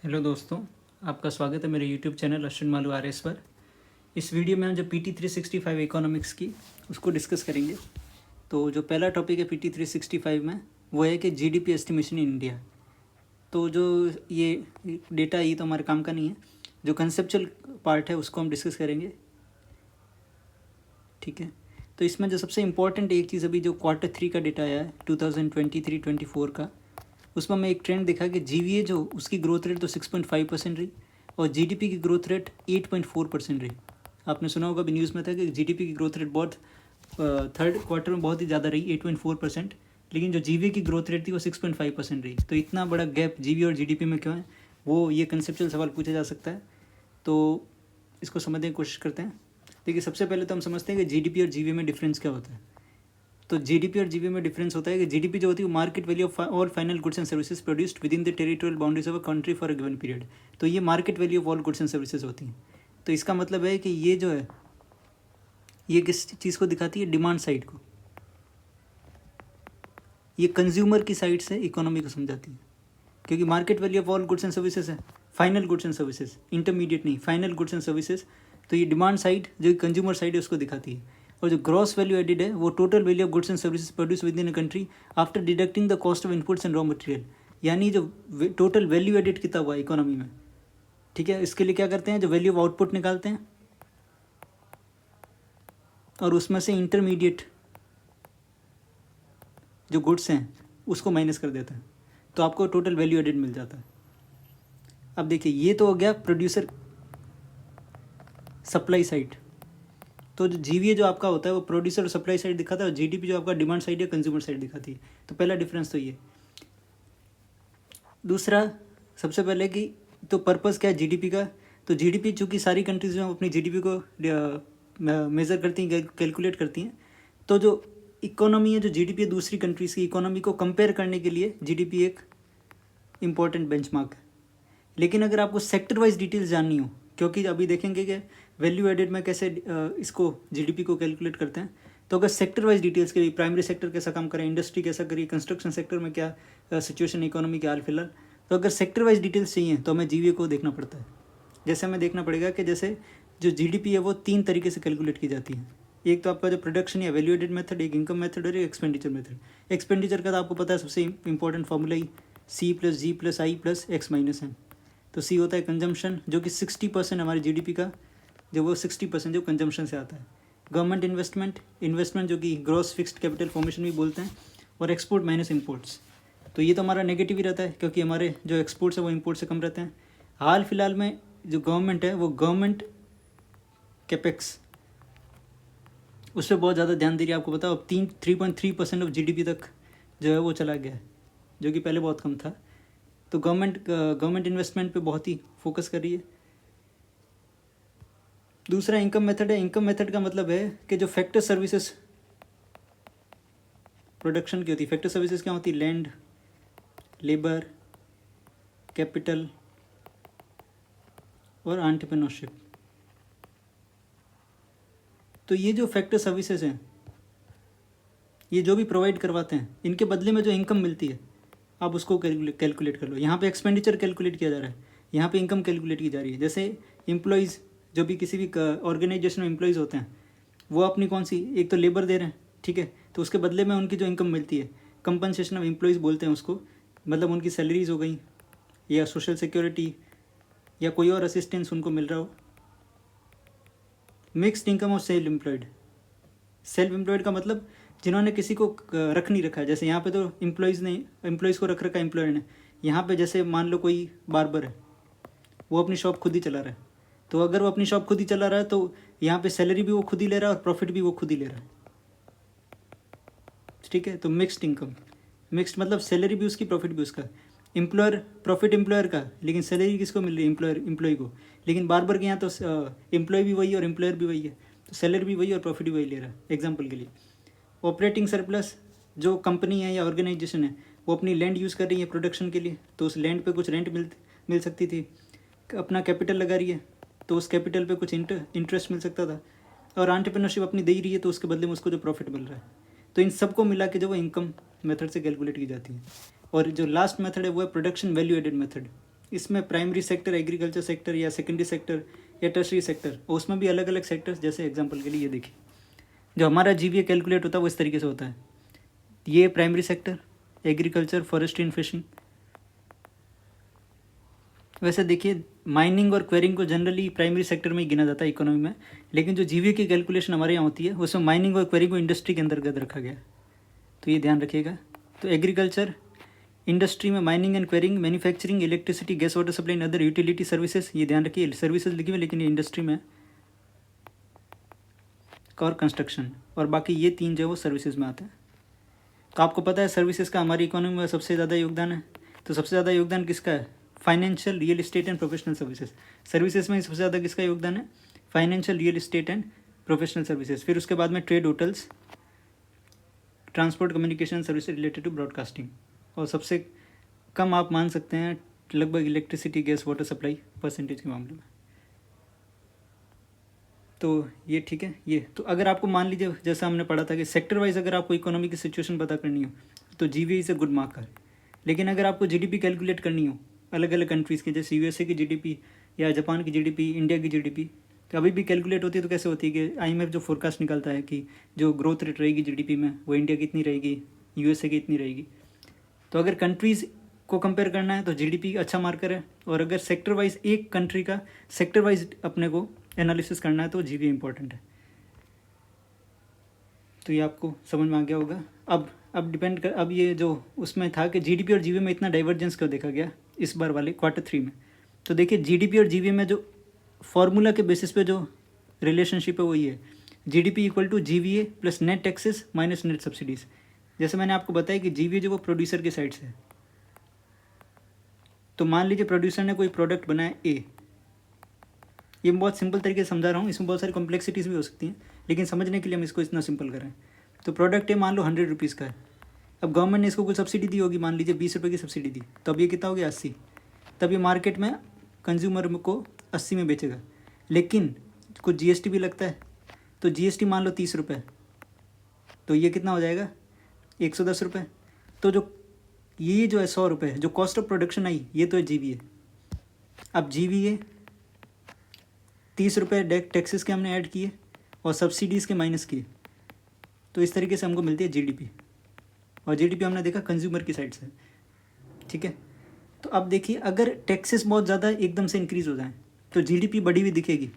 Hello दोस्तों, आपका स्वागत है मेरे YouTube channel Ashwin Malu R S पर। इस वीडियो में हम जो PT 365 इकोनॉमिक्स की उसको डिस्कस करेंगे। तो जो पहला टॉपिक है PT 365 में वो है कि जीडीपी एस्टिमेशन इन इंडिया। तो जो ये डेटा ये तो हमारे काम का नहीं है, जो कंसेप्चुअल पार्ट है उसको हम डिस्कस करेंगे, ठीक है। तो इसमें जो सबसे इम्पोर्टेंट एक चीज़ अभी जो Q3 का डेटा आया है 2023-24 का, उसमें हमें एक ट्रेंड दिखा कि जीवीए जो उसकी ग्रोथ रेट तो 6.5% रही और जीडीपी की ग्रोथ रेट 8.4% रही। आपने सुना होगा भी न्यूज़ में था कि जीडीपी की ग्रोथ रेट बहुत थर्ड क्वार्टर में बहुत ही ज़्यादा रही 8.4%, लेकिन जो जीवीए की ग्रोथ रेट थी वो 6.5% रही। तो इतना बड़ा गैप जीवीए और जीडीपी में क्यों है, वो ये कंसेप्चुअल सवाल पूछा जा सकता है। तो इसको समझने की कोशिश करते हैं। देखिए, सबसे पहले तो हम समझते हैं कि जीडीपी और जीवीए में डिफरेंस क्या होता है। तो जीडीपी और जीवीए में डिफरेंस होता है कि जीडीपी जो होती है वो market value of all final goods and services produced with in the territorial boundaries of a country for a given period. तो ये market value of all goods and services होती हैं। तो इसका मतलब है कि ये जो है ये किस चीज़ को दिखाती है, डिमांड साइड को। ये कंज्यूमर की साइड से इकोनॉमी को समझाती है, क्योंकि market value of all goods and services है final goods and services, intermediate नहीं, फाइनल गुड्स एंड सर्विसेज। तो ये डिमांड साइड जो कंज्यूमर साइड है उसको दिखाती है। और जो ग्रॉस वैल्यू एडिड है वो total value of goods and services produce with in a country after deducting the cost of inputs and raw material, यानी जो टोटल वैल्यू एडिड कितना हुआ इकोनॉमी में, ठीक है। इसके लिए क्या करते हैं, जो वैल्यू ऑफ आउटपुट निकालते हैं और उसमें से इंटरमीडिएट जो गुड्स हैं उसको माइनस कर देते हैं, तो आपको टोटल वैल्यू एडिड मिल जाता है। अब देखिए, ये तो हो गया प्रोड्यूसर सप्लाई साइड। तो जो जीवीए जो आपका होता है वो प्रोड्यूसर और सप्लाई साइड दिखाता है, और जीडीपी जो आपका डिमांड साइड या कंज्यूमर साइड दिखाती है। तो पहला डिफरेंस तो ये। दूसरा, सबसे पहले कि तो पर्पस क्या है जीडीपी का। तो जीडीपी चूँकि सारी कंट्रीज में अपनी जीडीपी को मेज़र करती हैं, कैलकुलेट करती हैं, तो जो इकोनॉमी है, जो जीडीपी है दूसरी कंट्रीज़ की इकोनॉमी को कंपेयर करने के लिए जीडीपी एक इम्पॉर्टेंट बेंचमार्क है। लेकिन अगर आपको सेक्टर वाइज डिटेल्स जाननी हो, क्योंकि अभी देखेंगे कि वैल्यू एडेड में कैसे इसको जीडीपी को कैलकुलेट करते हैं, तो अगर सेक्टर वाइज डिटेल्स के लिए प्राइमरी सेक्टर कैसा काम करे, इंडस्ट्री कैसा करिए, कंस्ट्रक्शन सेक्टर में क्या सिचुएशन इकोनॉमी के हाल फिलहाल, तो अगर सेक्टर वाइज डिटेल्स चाहिए तो हमें जीवीए को देखना पड़ता है। जैसे हमें देखना पड़ेगा कि जैसे जो जीडीपी है वो 3 तरीके से कैलकुलेट की जाती है। एक तो आपका जो प्रोडक्शन या वैल्यू एडेड मेथड, एक इनकम मेथड और एक एक्सपेंडिचर मेथड। एक्सपेंडिचर का तो आपको पता है सबसे इंपॉर्टेंट फॉर्मूला ही C+G+I+X-N। तो सी होता है कंजम्पशन, जो कि 60% हमारी जीडीपी का जो वो 60% जो कंजम्पशन से आता है। गवर्नमेंट इन्वेस्टमेंट, इन्वेस्टमेंट जो कि ग्रॉस फिक्स्ड कैपिटल फॉर्मेशन भी बोलते हैं। और एक्सपोर्ट माइनस इंपोर्ट्स, तो ये तो हमारा नेगेटिव ही रहता है, क्योंकि हमारे जो एक्सपोर्ट्स है वो इंपोर्ट से कम रहते हैं। हाल फिलहाल में जो गवर्नमेंट है वो गवर्नमेंट कैपेक्स उस पर बहुत ज़्यादा ध्यान दे रही है। आपको बताओ अब 3.3% ऑफ जीडीपी तक जो है वो चला गया है, जो कि पहले बहुत कम था। तो गवर्नमेंट इन्वेस्टमेंट पे बहुत ही फोकस कर रही है। दूसरा इनकम मेथड है। इनकम मेथड का मतलब है कि जो फैक्टर सर्विसेज प्रोडक्शन की होती है, फैक्टर सर्विसेज क्या होती है, लैंड, लेबर, कैपिटल और एंटरप्रेन्योरशिप। तो ये जो फैक्टर सर्विसेज हैं, ये जो भी प्रोवाइड करवाते हैं, इनके बदले में जो इनकम मिलती है आप उसको कैलकुलेट कर लो। यहाँ पे एक्सपेंडिचर कैलकुलेट किया जा रहा है, यहाँ पे इनकम कैलकुलेट की जा रही है। जैसे एम्प्लॉयज़ जो भी किसी भी ऑर्गेनाइजेशन में एम्प्लॉयज़ होते हैं, वो अपनी कौन सी, एक तो लेबर दे रहे हैं, ठीक है, तो उसके बदले में उनकी जो इनकम मिलती है, कंपनसेशन ऑफ एम्प्लॉयज़ बोलते हैं उसको, मतलब उनकी सैलरीज हो गई या सोशल सिक्योरिटी या कोई और असिस्टेंस उनको मिल रहा हो। Mixed income of self employed. Self employed का मतलब जिन्होंने किसी को रख नहीं रखा है। जैसे यहाँ पे तो एम्प्लॉयज़ को रख रखा है एम्प्लॉयर ने। यहाँ पे जैसे मान लो कोई बार्बर है, वो अपनी शॉप खुद ही चला रहा है, तो अगर वो अपनी शॉप खुद ही चला रहा है तो यहाँ पे सैलरी भी वो खुद ही ले रहा है और प्रॉफिट भी वो खुद ही ले रहा है, ठीक है। तो मिक्स्ड इनकम, मिक्स्ड मतलब सैलरी भी उसकी, प्रॉफिट भी उसका। एम्प्लॉयर, प्रॉफिट एम्प्लॉयर का, लेकिन सैलरी किसको मिल रही है, एम्प्लॉय को। लेकिन बार्बर के यहाँ तो एम्प्लॉय भी वही और एम्प्लॉयर भी वही है, तो सैलरी भी वही और प्रॉफिट भी वही ले रहा है। एग्जाम्पल के लिए ऑपरेटिंग सरप्लस, जो कंपनी है या ऑर्गेनाइजेशन है वो अपनी लैंड यूज़ कर रही है प्रोडक्शन के लिए, तो उस लैंड पे कुछ रेंट मिल सकती थी। अपना कैपिटल लगा रही है तो उस कैपिटल पे कुछ इंटरेस्ट मिल सकता था। और एंटरप्रेन्योरशिप अपनी दे ही रही है तो उसके बदले में उसको जो प्रॉफिट मिल रहा है। तो इन सबको मिला के जो वो इनकम मेथड से कैलकुलेट की जाती है। और जो लास्ट मेथड है वो है प्रोडक्शन वैल्यू एडेड मेथड। इसमें प्राइमरी सेक्टर, एग्रीकल्चर सेक्टर या सेकेंडरी सेक्टर या टर्शरी सेक्टर, और उसमें भी अलग अलग सेक्टर्स, जैसे एग्जांपल के लिए ये देखिए जो हमारा जीवीए कैलकुलेट होता है वो इस तरीके से होता है। ये primary sector, agriculture, forestry and fishing. वैसे देखिए माइनिंग और क्वेरिंग को जनरली प्राइमरी सेक्टर में ही गिना जाता है इकोनॉमी में, लेकिन जो जीवीए की कैलकुलेशन हमारे यहाँ होती है उसमें माइनिंग और क्वेरिंग को इंडस्ट्री के अंतर्गत रखा गया है, तो ये ध्यान रखिएगा। तो एग्रीकल्चर इंडस्ट्री में mining and quarrying, manufacturing, electricity, gas, water supply and other utility services, ये ध्यान रखिए सर्विसेज लिखी हुई लेकिन ये इंडस्ट्री में, और कंस्ट्रक्शन, और बाकी ये तीन जो है वो सर्विसेज में आते हैं। तो आपको पता है सर्विसेज का हमारी इकोनॉमी में सबसे ज़्यादा योगदान है, तो सबसे ज़्यादा योगदान किसका है? Financial, real estate and professional services. Services में सबसे ज़्यादा किसका योगदान है? Financial, real estate and professional services. फिर उसके बाद में trade, hotels, transport, communication services related to broadcasting, और सबसे कम आप मान सकते हैं लगभग electricity, gas, water supply percentage के मामले में। तो ये ठीक है। ये तो अगर आपको मान लीजिए जैसा हमने पढ़ा था कि सेक्टर वाइज अगर आपको इकोनॉमी की सिचुएशन पता करनी हो तो GVA is a good marker. लेकिन अगर आपको जीडीपी कैलकुलेट करनी हो अलग अलग कंट्रीज़ की, जैसे यूएसए की जीडीपी या जापान की जीडीपी, इंडिया की जीडीपी, तो अभी भी कैलकुलेट होती है। तो कैसे होती है कि आईएमएफ जो फोरकास्ट निकालता है कि जो ग्रोथ रेट रहेगी जीडीपी में वो इंडिया की इतनी रहेगी, यूएसए की इतनी रहेगी। तो अगर कंट्रीज़ को कंपेयर करना है तो जीडीपी अच्छा मार्कर है, और अगर सेक्टर वाइज एक कंट्री का सेक्टर वाइज अपने को एनालिसिस करना है तो जीवीए इंपॉर्टेंट है। तो ये आपको समझ में आ गया होगा। अब डिपेंड कर, अब ये जो उसमें था कि जीडीपी और जीवीए में इतना डाइवर्जेंस क्यों देखा गया इस बार वाले Q3 में। तो देखिए जीडीपी और जीवीए में जो फॉर्मूला के बेसिस पे जो रिलेशनशिप है वो ये है, GDP equal to GVA plus net taxes minus net subsidies. जैसे मैंने आपको बताया कि जीवीए जो वो प्रोड्यूसर के साइड से है, तो मान लीजिए प्रोड्यूसर ने कोई प्रोडक्ट बनाया ए, ये मैं बहुत सिंपल तरीके से समझा रहा हूँ, इसमें बहुत सारी कॉम्प्लेक्सिटीज़ भी हो सकती हैं, लेकिन समझने के लिए हम इसको इतना सिंपल करें। तो प्रोडक्ट ए मान लो 100 रुपीज़ का है, अब गवर्नमेंट ने इसको कोई सब्सिडी दी होगी, मान लीजिए 20 रुपये की सब्सिडी दी, तो अब ये कितना हो गया 80, तब ये मार्केट में कंज्यूमर को 80 में बेचेगा। लेकिन कुछ जीएसटी भी लगता है, तो जीएसटी मान लो 30 रुपये, तो ये कितना हो जाएगा 110 रुपये। तो जो ये जो है 100 रुपये जो कॉस्ट ऑफ प्रोडक्शन आई, ये तो है जीवीए। अब जीवीए 30 रुपये टैक्सेस के हमने ऐड किए और सब्सिडीज़ के माइनस किए, तो इस तरीके से हमको मिलती है जीडीपी, और जीडीपी हमने देखा कंज्यूमर की साइड से। ठीक है, तो अब देखिए अगर टैक्सेस बहुत ज़्यादा एकदम से इंक्रीज़ हो जाए तो जीडीपी बढ़ी हुई दिखेगी।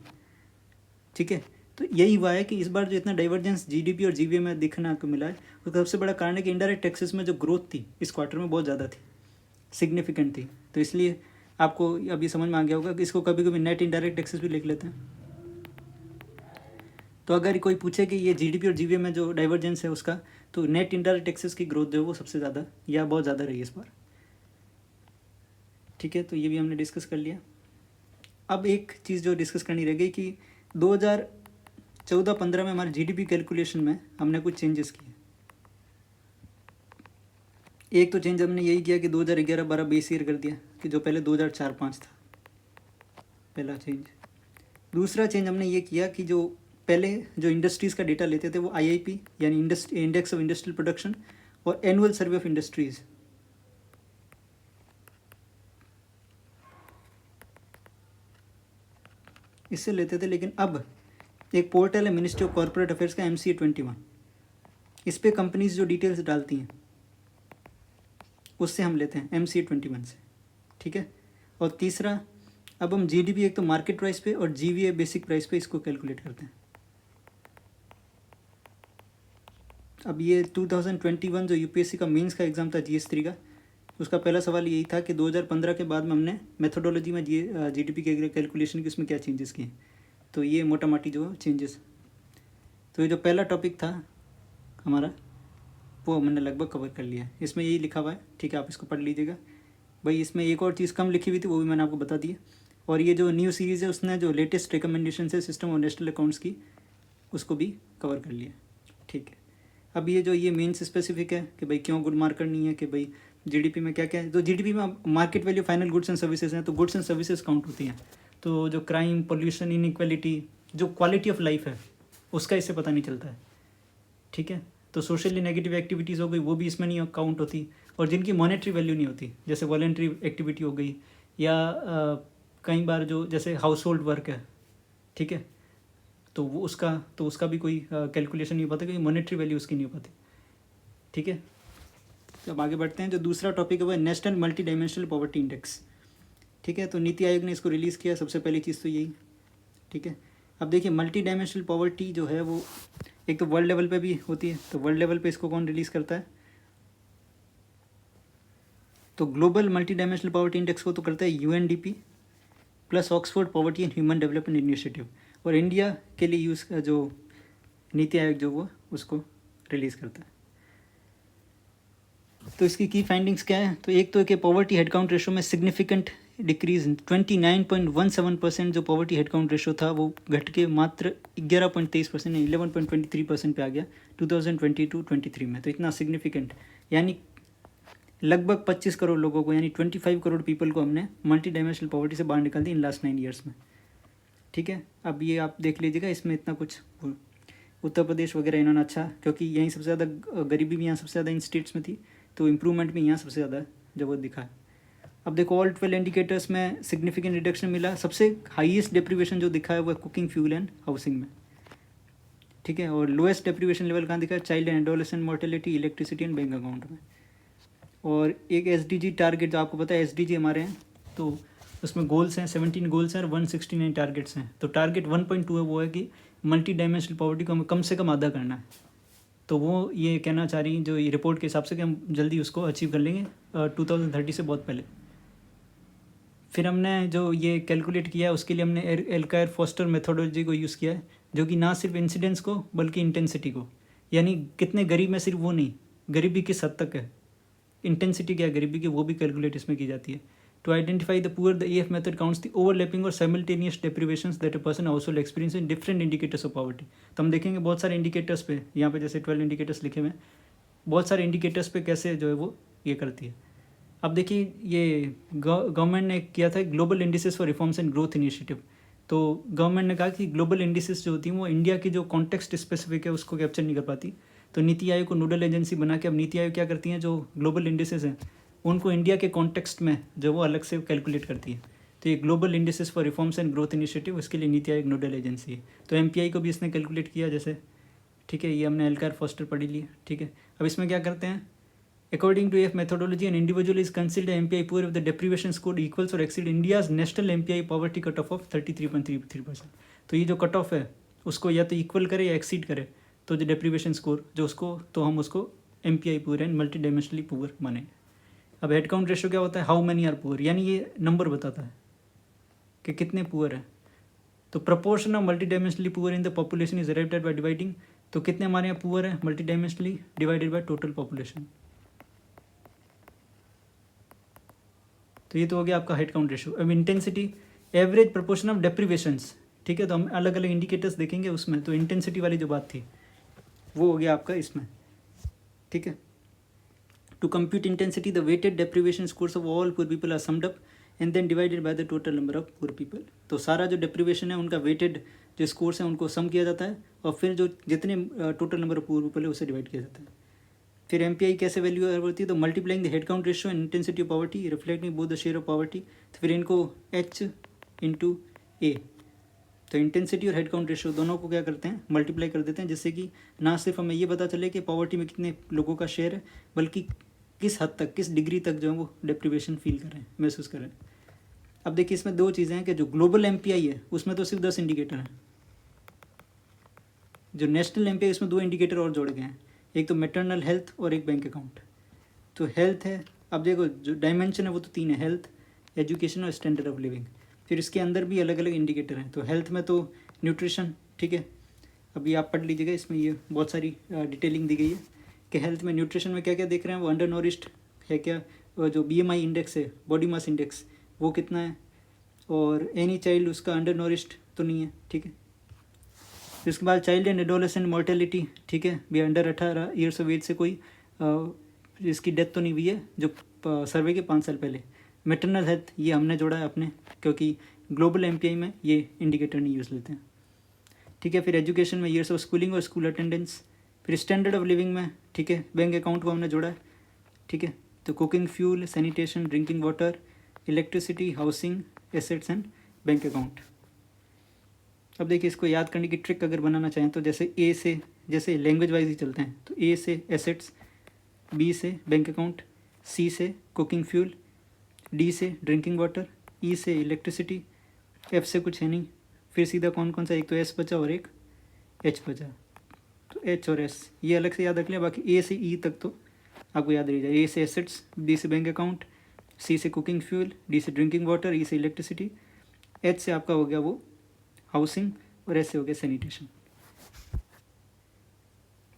ठीक है, तो यही हुआ है कि इस बार जो इतना डाइवर्जेंस जीडीपी और जीवीए में दिखने को मिला है उसका सबसे बड़ा कारण है कि इनडायरेक्ट टैक्सेस में जो ग्रोथ थी इस क्वार्टर में बहुत ज़्यादा थी, सिग्निफिकेंट थी। तो इसलिए आपको अभी समझ में आ गया होगा कि इसको कभी कभी नेट इनडायरेक्ट टैक्सेस भी लिख लेते हैं। तो अगर कोई पूछे कि ये जीडीपी और जीवीए में जो डाइवर्जेंस है उसका, तो नेट इनडायरेक्ट टैक्सेस की ग्रोथ जो है वो सबसे ज़्यादा या बहुत ज़्यादा रही इस बार। ठीक है, तो ये भी हमने डिस्कस कर लिया। अब एक चीज़ जो डिस्कस करनी रह गई कि 2014-15 में हमारे जीडीपी कैलकुलेशन में हमने कुछ चेंजेस किए। एक तो चेंज हमने यही किया कि 2011-12 बेस ईयर कर दिया, कि जो पहले 2004-5 था, पहला चेंज। दूसरा चेंज हमने ये किया कि जो पहले जो इंडस्ट्रीज़ का डेटा लेते थे वो आईआईपी यानी इंडेक्स ऑफ इंडस्ट्रियल प्रोडक्शन और एनुअल सर्वे ऑफ इंडस्ट्रीज़, इससे लेते थे। लेकिन अब एक पोर्टल है मिनिस्ट्री ऑफ कॉर्पोरेट अफेयर्स का MCA21, इस पर कंपनीज जो डिटेल्स डालती हैं उससे हम लेते हैं MCA21 से। ठीक है, और तीसरा अब हम जीडीपी एक तो मार्केट प्राइस पे और जीवीए बेसिक प्राइस पे इसको कैलकुलेट करते हैं। अब ये 2021 जो यूपीएससी का मेंस का एग्ज़ाम था GS3 का, उसका पहला सवाल यही था कि 2015 के बाद में हमने मेथोडोलॉजी में जीडीपी के कैलकुलेशन की उसमें क्या चेंजेस किए। तो ये मोटा मोटी जो चेंजेस, तो ये जो पहला टॉपिक था हमारा वो हमने लगभग कवर कर लिया है। इसमें यही लिखा हुआ है, ठीक है, आप इसको पढ़ लीजिएगा। भाई इसमें एक और चीज़ कम लिखी हुई थी वो भी मैंने आपको बता दी है, और ये जो न्यू सीरीज़ है उसने जो लेटेस्ट रिकमेंडेशन है सिस्टम ऑफ नेशनल अकाउंट्स की उसको भी कवर कर लिया। ठीक है, अब ये जो ये मेंस स्पेसिफिक है कि भाई क्यों गुड मार्कर नहीं है, कि भाई जीडीपी में क्या क्या है। तो जीडीपी में market value final goods and services हैं, तो गुड्स एंड सर्विसेज काउंट होती हैं। तो जो क्राइम, पोल्यूशन, इनइक्वालिटी, जो क्वालिटी ऑफ लाइफ है उसका इससे पता नहीं चलता है। ठीक है, तो सोशली नेगेटिव एक्टिविटीज़ हो गई वो भी इसमें नहीं काउंट होती, और जिनकी मॉनेटरी वैल्यू नहीं होती, जैसे वॉलेंट्री एक्टिविटी हो गई या कई बार जो जैसे हाउस होल्ड वर्क है, ठीक है, तो वो उसका भी कोई कैलकुलेशन नहीं हो पाता, क्योंकि मॉनेटरी वैल्यू उसकी नहीं हो पाती, ठीक है। तो अब आगे बढ़ते हैं। जो दूसरा टॉपिक है वो है national multi dimensional poverty index, ठीक है। तो नीति आयोग ने इसको रिलीज़ किया, सबसे पहली चीज़ तो यही, ठीक है। अब देखिए मल्टी डायमेंशनल पॉवर्टी जो है वो एक तो वर्ल्ड लेवल पे भी होती है, तो वर्ल्ड लेवल पे इसको कौन रिलीज़ करता है? तो global multi dimensional poverty index को तो करता है UNDP plus Oxford poverty and human development initiative, और इंडिया के लिए यूज़ जो नीति आयोग जो वो उसको रिलीज़ करता है। तो इसकी की फाइंडिंग्स क्या है? तो एक तो कि पॉवर्टी हेडकाउंट रेशो में सिग्निफिकेंट डिक्रीज 29.17% जो पॉवर्टी हेडकाउंट रेशो था वो घट के मात्र 11.23% 11.23% पे आ गया 2022-23 में। तो इतना सिग्निफिकेंट, यानी लगभग 25 करोड़ लोगों को, यानी 25 करोड़ पीपल को हमने मल्टी डायमेंशनल पॉवर्टी से बाहर निकाल दी इन लास्ट 9 ईयर्स में, ठीक है। अब ये आप देख लीजिएगा, इसमें इतना कुछ उत्तर प्रदेश वगैरह इन्होंने अच्छा, क्योंकि यहीं सबसे ज़्यादा गरीबी भी यहाँ सबसे ज़्यादा इन स्टेट्स में थी, तो इम्प्रूवमेंट भी यहाँ सबसे ज़्यादा जब वो दिखा है। अब देखो ऑल 12 इंडिकेटर्स में सिग्निफिकेंट रिडक्शन मिला। सबसे हाईएस्ट डिप्रीवेशन जो दिखा है वो कुकिंग, फ्यूल एंड हाउसिंग में, ठीक है। और लोएस्ट डिप्रीवेशन लेवल कहाँ दिखा है? Child and adolescent mortality, electricity and bank account में। और एक एसडीजी टारगेट जो आपको पता है एसडीजी हमारे हैं, तो उसमें गोल्स हैं 17 गोल्स हैं और 169 टारगेट्स हैं। तो टारगेट 1.2 है, वो है कि मल्टी डायमेंशनल पॉवर्टी को हमें कम से कम आधा करना है। तो वो ये कहना चाह रही जो ये रिपोर्ट के हिसाब से कि हम जल्दी उसको अचीव कर लेंगे 2030 से बहुत पहले। फिर हमने जो ये कैलकुलेट किया है उसके लिए हमने एल्कायर फोस्टर मेथोडोलॉजी को यूज़ किया है, जो कि ना सिर्फ इंसिडेंस को बल्कि इंटेंसिटी को, यानी कितने गरीब है सिर्फ वो नहीं, गरीबी किस हद तक है, इंटेंसिटी क्या है गरीबी की, वो भी कैलकुलेट इसमें की जाती है। To identify the poor the AF method counts the overlapping और simultaneous deprivations that a person household experience in different indicators of poverty. तो हम देखेंगे बहुत सारे इंडिकेटर्स पे, यहाँ पे जैसे 12 इंडिकेटर्स लिखे हुए हैं, बहुत सारे इंडिकेटर्स पे कैसे जो है वो ये करती है। अब देखिए ये गवर्नमेंट ने किया था global indices for reforms and growth initiative. तो गवर्नमेंट ने कहा कि ग्लोबल इंडिसेस जो होती हैं वो इंडिया की जो कॉन्टेक्स्ट स्पेसिफिक है उसको कैप्चर नहीं कर पाती, तो नीति आयोग को नोडल एजेंसी बना के अब नीति आयोग क्या करती हैं, जो ग्लोबल इंडिसेस हैं उनको इंडिया के कॉन्टेक्स्ट में जो वो अलग से कैलकुलेट करती है। तो ये global indices for reforms and growth initiative, उसके लिए नीति आयोग नोडल एजेंसी है। तो एमपीआई को भी इसने कैलकुलेट किया जैसे, ठीक है। ये हमने एल्कायर फोस्टर पढ़ी ली, ठीक है। अब इसमें क्या करते हैं, according to AF methodology an individual is considered MPI poor with the deprivation score equals और exceed India's national MPI poverty cut off 33.33%। तो ये जो कट ऑफ है उसको या तो इक्वल करे या एक्सीड करे, तो जो डेप्रिवेशन स्कोर जो उसको, तो हम उसको MPI poor and multi dimensionally poor मानेंगे। अब हेड काउंट रेशियो क्या होता है, हाउ मैनी आर पुअर, यानी ये नंबर बताता है कि कितने पुअर है। तो proportion of multi dimensionally poor in the population is arrived at by dividing, तो कितने हमारे यहाँ पुअर है multi dimensionally divided by total population. तो ये तो हो गया आपका हेड काउंट रेशियो। अब इंटेंसिटी, एवरेज प्रोपोर्शन ऑफ डेप्रिवेशंस, ठीक है। तो हम अलग अलग इंडिकेटर्स देखेंगे उसमें, तो इंटेंसिटी वाली जो बात थी वो हो गया आपका इसमें, ठीक है। To compute intensity the weighted deprivation scores of all poor people are summed up and then divided by the total number of poor people. तो सारा जो डेप्रिवेशन है उनका वेटेड जो स्कोर्स हैं उनको सम किया जाता है और फिर जो जितने total number of poor people है उसे डिवाइड किया जाता है। फिर एमपीआई कैसे वैल्यू होती है, तो multiplying the head count ratio and intensity of poverty reflecting both the share of poverty. तो फिर इनको एच इंटू ए, तो इंटेंसिटी और हेड काउंट रेशियो दोनों को क्या करते हैं, मल्टीप्लाई कर देते हैं, जिससे कि ना सिर्फ हमें ये पता चले कि पॉवर्टी में कितने लोगों का शेयर है, बल्कि किस हद तक, किस डिग्री तक जो है वो डिप्रिवेशन फील कर रहे हैं, महसूस कर रहे हैं। अब देखिए इसमें दो चीज़ें हैं कि जो ग्लोबल एमपीआई है उसमें तो सिर्फ 10 इंडिकेटर हैं, जो नेशनल एमपीआई उसमें 2 इंडिकेटर और जोड़े गए हैं, एक तो मैटरनल हेल्थ और एक बैंक अकाउंट। तो हेल्थ है, अब देखो जो डायमेंशन है वो तो 3 है, हेल्थ, एजुकेशन और स्टैंडर्ड ऑफ लिविंग। फिर इसके अंदर भी अलग अलग इंडिकेटर हैं। तो हेल्थ में तो न्यूट्रिशन, ठीक है। अभी आप पढ़ लीजिएगा, इसमें ये बहुत सारी डिटेलिंग दी गई है कि हेल्थ में न्यूट्रिशन में क्या क्या देख रहे हैं, वो अंडर नोरिश्ड है क्या, और जो बीएमआई इंडेक्स है, बॉडी मास इंडेक्स, वो कितना है, और एनी चाइल्ड उसका अंडर नोरिश्ड तो नहीं है, ठीक है। इसके बाद चाइल्ड एंड एडोलेसेंट मोर्टेलिटी, ठीक है, भी अंडर 18 ईयर्स ऑफ एज से कोई इसकी डेथ तो नहीं हुई है जो सर्वे के 5 साल पहले। मैटरनल हेल्थ ये हमने जोड़ा है अपने, क्योंकि ग्लोबल एमपीआई में ये इंडिकेटर नहीं यूज़ लेते हैं, ठीक है। फिर एजुकेशन में ईयर्स ऑफ स्कूलिंग और स्कूल अटेंडेंस। फिर स्टैंडर्ड ऑफ लिविंग में, ठीक है, बैंक अकाउंट को हमने जोड़ा है, ठीक है। तो cooking, fuel, sanitation, drinking water, electricity, housing, assets and bank account. अब देखिए इसको याद करने की ट्रिक अगर बनाना चाहें तो जैसे ए से, जैसे लैंग्वेज वाइज ही चलते हैं, तो ए से एसेट्स, बी से बैंक अकाउंट, सी से कुकिंग फ्यूल, डी से ड्रिंकिंग वाटर, ई से इलेक्ट्रिसिटी, एफ से कुछ है नहीं, फिर सीधा कौन कौन सा, एक तो एस बचा और एक एच बचा, तो एच और एस ये अलग से याद रख लिया, बाकी ए से ई तक तो आपको याद रह जाए। ए से एसेट्स, बी से बैंक अकाउंट, सी से कुकिंग फ्यूल, डी से ड्रिंकिंग वाटर, ई से इलेक्ट्रिसिटी, एच से आपका हो गया वो हाउसिंग और एस से हो गया सैनिटेशन।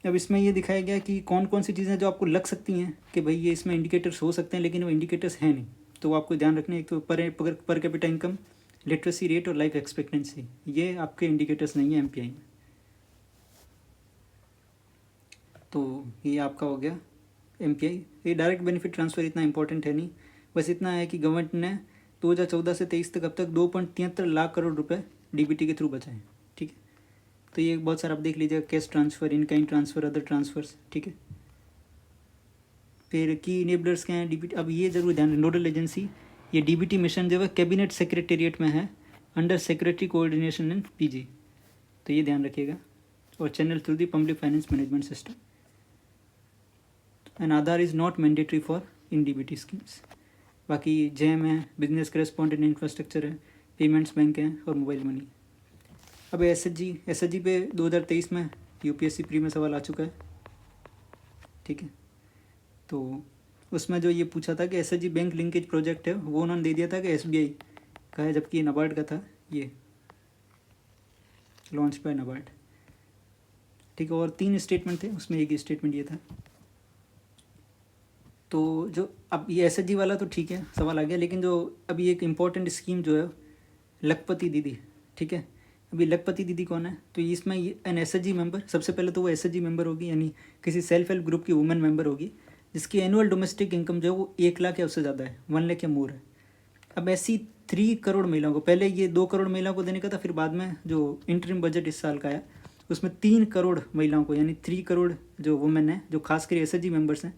अब इसमें ये दिखाया गया कि कौन कौन सी चीज़ें जो आपको लग सकती हैं कि भाई ये इसमें इंडिकेटर्स हो सकते हैं, लेकिन वो इंडिकेटर्स हैं नहीं, तो वो आपको ध्यान रखना है। एक तो per capita income, literacy rate और लाइफ एक्सपेक्टेंसी, ये आपके इंडिकेटर्स नहीं है एमपीआई में। तो ये आपका हो गया एमपीआई। ये डायरेक्ट बेनिफिट ट्रांसफ़र इतना इंपॉर्टेंट है नहीं, बस इतना है कि गवर्नमेंट ने 2014 से 23 तक अब तक 2.73 लाख करोड़ रुपए डीबीटी के थ्रू बचाए, ठीक है। तो ये बहुत सारा आप देख लीजिएगा, cash transfer, in kind transfer, other transfers, ठीक है। फिर की इनेबलर्स क्या हैं डीबीटी, अब ये जरूर ध्यान, नोडल एजेंसी, ये डीबीटी मिशन जो है कैबिनेट सेक्रेटेरिएट में है, under secretary coordination and PG, तो ये ध्यान रखिएगा। और channel through the public finance management system. And Aadhaar is not mandatory for in DBT schemes. बाकी जेम है, बिजनेस करेस्पॉन्डेंट इंफ्रास्ट्रक्चर है, पेमेंट्स बैंक है और मोबाइल मनी। अब एसएचजी पे 2023 में यूपीएससी प्री में सवाल आ चुका है, ठीक है। तो उसमें जो ये पूछा था कि एसएचजी बैंक लिंकेज प्रोजेक्ट है, वो उन्होंने दे दिया था कि एसबीआई का है, जबकि ये नाबार्ड का था, ये लॉन्च बाय नाबार्ड, ठीक है। और 3 स्टेटमेंट थे, उसमें एक स्टेटमेंट ये था। तो जो अब ये एसएचजी वाला तो ठीक है, सवाल आ गया, लेकिन जो अभी एक इम्पॉर्टेंट स्कीम जो है लखपति दीदी, ठीक है। अभी लखपति दीदी कौन है, तो इसमें एन एसएचजी मेंबर, सबसे पहले तो वो एसएचजी मेंबर होगी, यानी किसी सेल्फ हेल्प ग्रुप की वुमेन मेंबर होगी जिसकी एनुअल डोमेस्टिक इनकम जो है वो 1 लाख या उससे ज़्यादा है, 1 लाख या मोर है। अब ऐसी 3 करोड़ महिलाओं को, पहले ये 2 करोड़ महिलाओं को देने का था, फिर बाद में जो इंटरिम बजट इस साल का आया उसमें 3 करोड़ महिलाओं को, यानी 3 करोड़ जो वुमेन है, जो खासकर एसएचजी मेंबर्स हैं।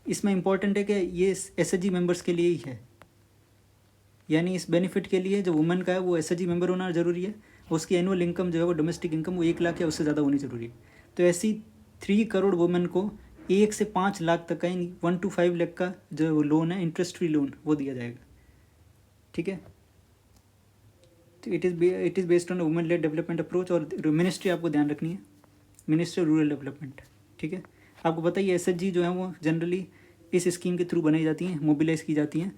इसमें इंपॉर्टेंट है कि ये एसएचजी मेंबर्स के लिए ही है, यानी इस बेनिफिट के लिए जो वुमेन का है वो एसएचजी मेंबर होना ज़रूरी है, उसकी एनुअल इनकम जो है वो डोमेस्टिक इनकम वो 1 लाख या उससे ज़्यादा होनी ज़रूरी है। तो ऐसी 3 करोड़ वुमेन को 1 से 5 लाख तक का, यानी 1 to 5 लाख का जो लोन है, इंटरेस्ट फ्री लोन, वो दिया जाएगा, ठीक है। तो it is based on women lead development approach. और मिनिस्ट्री आपको ध्यान रखनी है, मिनिस्ट्री ऑफ रूरल डेवलपमेंट, ठीक है। आपको बताइए एसएचजी जो है वो जनरली इस स्कीम के थ्रू बनाई जाती हैं, मोबिलाइज की जाती हैं।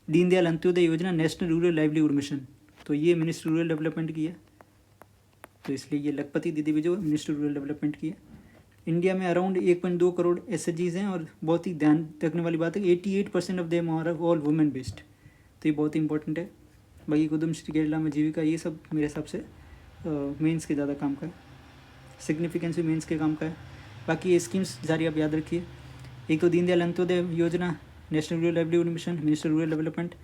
Deendayal Antyodaya Yojana, national rural livelihood mission, तो ये मिनिस्ट्री रूरल डेवलपमेंट की है, तो इसलिए ये लखपति दीदी भी जो मिनिस्ट्री रूरल डेवलपमेंट की है। इंडिया में अराउंड 1.2 करोड़ एसएचजीज हैं, और बहुत ही ध्यान रखने वाली बात है कि 88% of them are all women based, तो ये बहुत ही इंपॉर्टेंट है। बाकी कुदम श्री केरला में जीविका, ये सब मेरे हिसाब से मेंस के ज़्यादा काम का है, सिग्निफिकेंस भी मेंस के काम का है। बाकी ये स्कीम्स सारी आप याद रखिए, एक तो Deendayal Antyodaya Yojana, national rural livelihood mission, minister rural development,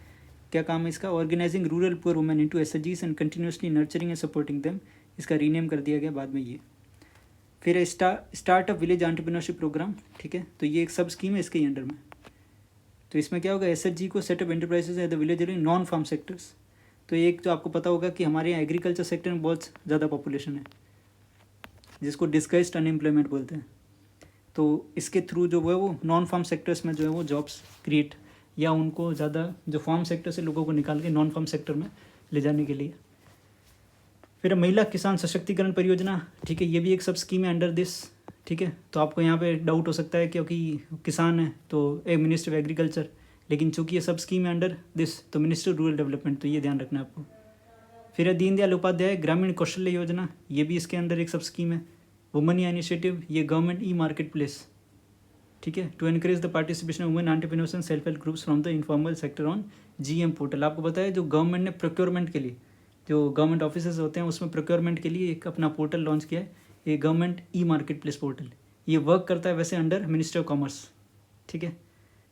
क्या काम है इसका, organising rural poor women into एसएचजीज and continuously nurturing and supporting them, इसका रीनेम कर दिया गया बाद में ये। फिर स्टार्टअप विलेज एंटरप्रेन्योरशिप प्रोग्राम, ठीक है, तो ये एक सब स्कीम है इसके अंडर में। तो इसमें क्या होगा, एसएचजी को setup enterprises at the village in non farm sectors. तो एक तो आपको पता होगा कि हमारे यहाँ एग्रीकल्चर सेक्टर में बहुत ज़्यादा पॉपुलेशन है, जिसको डिस्गाइज्ड अनएम्प्लॉयमेंट बोलते हैं। तो इसके थ्रू जो है वो नॉन फार्म सेक्टर्स में जो है वो जॉब्स क्रिएट, या उनको ज़्यादा जो फार्म सेक्टर से लोगों को निकाल के नॉन फार्म सेक्टर में ले जाने के लिए। फिर महिला किसान सशक्तिकरण परियोजना, ठीक है, ये भी एक सब स्कीम है अंडर दिस, ठीक है। तो आपको यहाँ पे डाउट हो सकता है क्योंकि किसान है तो एक मिनिस्टर ऑफ एग्रीकल्चर, लेकिन चूंकि ये सब स्कीम है अंडर दिस तो मिनिस्टर रूरल डेवलपमेंट, तो ये ध्यान रखना है आपको। फिर है दीनदयाल उपाध्याय ग्रामीण कौशल्य योजना, ये भी इसके अंदर एक सब स्कीम है। वुमन इनिशिएटिव, ये गवर्नमेंट ई मार्केट प्लेस, ठीक है, to encourage the participation of women entrepreneurs and self help groups from the informal sector on GM portal. आपको पता है जो गवर्नमेंट ने प्रोक्योरमेंट के लिए, जो गवर्नमेंट ऑफिसर्स होते हैं उसमें प्रोक्योरमेंट के लिए एक अपना पोर्टल लॉन्च किया है, ये government e market place portal. ये वर्क करता है वैसे अंडर मिनिस्टर ऑफ कॉमर्स, ठीक है।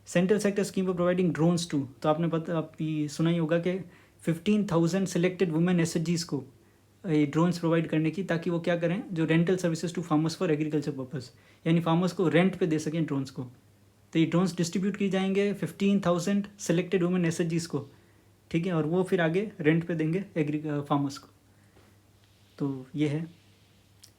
Central sector scheme for providing drones to, तो आपने पता आप ये सुना ही होगा कि 15,000 सिलेक्टेड वुमेन एसएचजीज को ये ड्रोन्स प्रोवाइड करने की, ताकि वो क्या करें, जो rental services to farmers for agriculture purpose, यानी फार्मर्स को रेंट पे दे सकें ड्रोन्स को। तो ये ड्रोन्स डिस्ट्रीब्यूट किए जाएंगे 15,000 सिलेक्टेड वुमेन एसएचजीज को, ठीक है, और वो फिर आगे रेंट पे देंगे फार्मर्स को। तो ये है।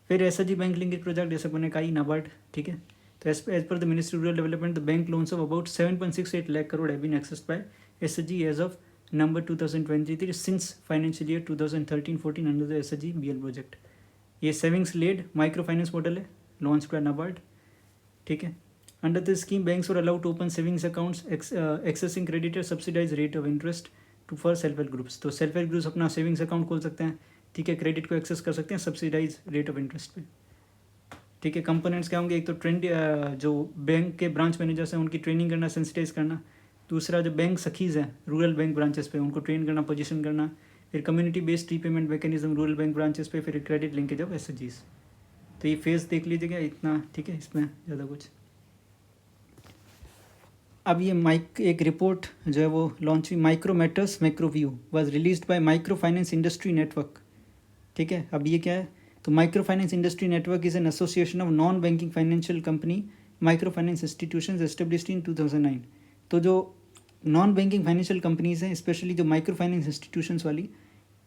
फिर एसएचजी बैंक लिंकेज प्रोजेक्ट जैसे मैंने कहा ही, नाबार्ड, ठीक है। तो as per the ministry rural development the bank loans of about 7.68 lakh crore have been accessed by SHG as of November 2023 since financial year 2013-14 under the SHG BL project. ये savings led micro finance model है, launch by NABARD, ठीक है। Under the scheme banks were allowed to open savings accounts accessing credit subsidise rate of interest to for self help groups. तो self help groups अपना savings account खोल सकते हैं, ठीक है, क्रेडिट को एक्सेस कर सकते हैं सब्सिडाइज रेट ऑफ इंटरेस्ट पे, ठीक है। कंपोनेंट्स क्या होंगे, एक तो जो बैंक के ब्रांच मैनेजर्स हैं उनकी ट्रेनिंग करना, सेंसिटाइज करना। दूसरा जो बैंक सखीज़ हैं रूरल बैंक ब्रांचेस पे, उनको ट्रेन करना, पोजीशन करना। फिर community based repayment mechanism rural bank branches पे, फिर क्रेडिट लिंकेज ऑफ एसएचजीज। तो ये फेज देख लीजिएगा इतना, ठीक है, इसमें ज़्यादा कुछ। अब ये एक रिपोर्ट जो है वो लॉन्च हुई, micro matters macro view was released by micro finance industry network, ठीक है। अब ये क्या है, तो micro finance industry network is an association of non banking financial company micro finance institutions established in 2009। तो जो नॉन बैंकिंग फाइनेंशियल कंपनीज़ हैं, स्पेशली जो माइक्रो फाइनेंस इंस्टीट्यूशंस वाली,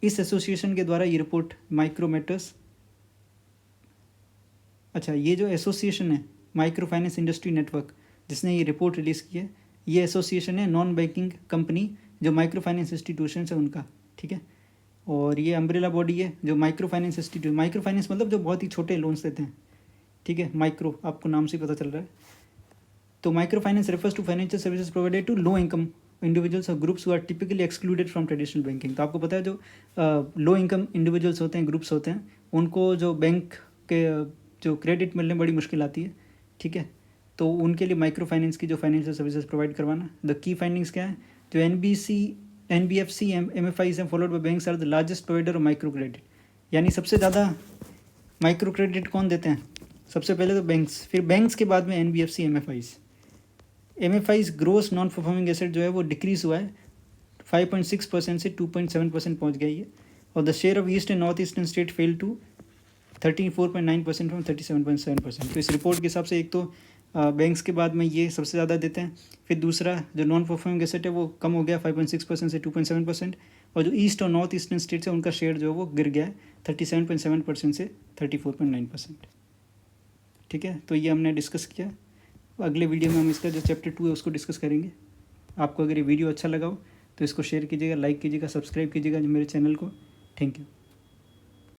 इस एसोसिएशन के द्वारा ये रिपोर्ट माइक्रो मैटर्स, अच्छा, ये जो एसोसिएशन है माइक्रो फाइनेंस इंडस्ट्री नेटवर्क जिसने ये रिपोर्ट रिलीज़ की है, ये एसोसिएशन है नॉन बैंकिंग कंपनी जो माइक्रो फाइनेंस इंस्टीट्यूशंस है उनका, ठीक है। और ये अम्ब्रेला बॉडी है जो micro finance institute, micro finance मतलब जो बहुत ही छोटे लोन्स देते हैं, ठीक है, माइक्रो आपको नाम से पता चल रहा है। तो micro finance refers to financial services provided to low income individuals और groups who are typically excluded from traditional banking. तो आपको पता है जो लो इनकम इंडिविजुअल्स होते हैं, ग्रुप्स होते हैं, उनको जो बैंक के जो क्रेडिट मिलने में बड़ी मुश्किल आती है, ठीक है। तो उनके लिए माइक्रो फाइनेंस की जो फाइनेंशियल सर्विसेज प्रोवाइड करवाना। द की फाइंडिंग्स क्या है, जो NBFC MFIs हैं followed by banks are the largest provider of micro credit. यानी सबसे ज़्यादा माइक्रो क्रेडिट कौन देते हैं, सबसे पहले तो बैंक्स, फिर बैंक्स के बाद में NBFC MFIs gross non performing asset जो है वो डिक्रीज़ हुआ है 5.6% से 2.7% पहुँच गई है। और the share of east and north eastern state fell to 34.9% from 37.7%। तो इस रिपोर्ट के हिसाब से एक तो बैंक्स के बाद में ये सबसे ज़्यादा देते हैं, फिर दूसरा जो नॉन परफॉर्मिंग एसेट है वो कम हो गया 5.6% से 2.7%, और जो ईस्ट और नॉर्थ ईस्टर्न स्टेट्स है उनका शेयर जो है वो गिर गया है 37.7% से 34.9%, ठीक है। तो ये हमने डिस्कस किया। अगले वीडियो में हम इसका जो चैप्टर 2 है उसको डिस्कस करेंगे। आपको अगर ये वीडियो अच्छा लगा हो तो इसको शेयर कीजिएगा, लाइक कीजिएगा, सब्सक्राइब कीजिएगा मेरे चैनल को। Thank you.